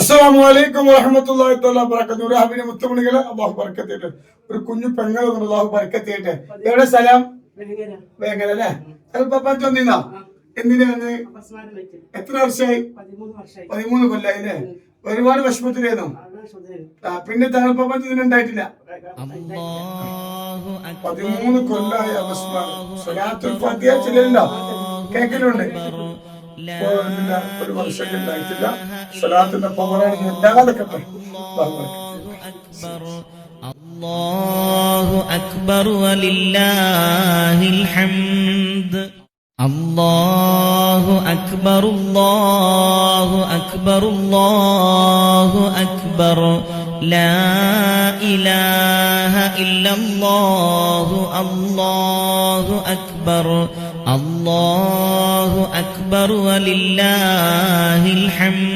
അസ്സലാമു അലൈക്കും വറഹ്മത്തുള്ളാഹി തആല ബറകാതുഹു. ഒരു ഹബീബിനെ മുത്തമണികളെ അല്ലാഹു ബറക്കത്ത് ചെയ്യട്ടെ. ഒരു കുഞ്ഞു പെങ്ങളൊന്നും അല്ലാഹു ബറക്കത്ത് ചെയ്യട്ടെ. എവിടെ സ്ഥലം? വേങ്ങര അല്ലേ? പപ്പ വന്നിരുന്നോ? എന്തിനാണ്? എത്ര വർഷമായി? 13 കൊല്ലായി അല്ലേ? ഒരുപാട് വിഷമത്തിലായിരുന്നു. പിന്നെ താങ്കൾ പപ്പ ഇതിനുണ്ടായിട്ടില്ല. 13 കൊല്ലായ സ്വലാത്തുൽ ഫാത്തിഹ ചൊല്ലലുണ്ടോ? കേൾക്കലുണ്ട്. ഒരു വർഷം ഉണ്ടായിട്ടില്ല. സ്വലാത്തിന്റെ പവറാണ് ഉണ്ടാകാതെക്കട്ടെ. അല്ലാഹു അക്ബർ വലില്ലാഹിൽ ഹംദ്. അല്ലാഹു അക്ബർ അല്ലാഹു അക്ബർ അല്ലാഹു അക്ബർ. ലാ ഇലാഹ ഇല്ലല്ലാഹു അല്ലാഹു അക്ബർ. അല്ലാഹു അക്ബർ വലില്ലാഹിൽ ഹംദ്.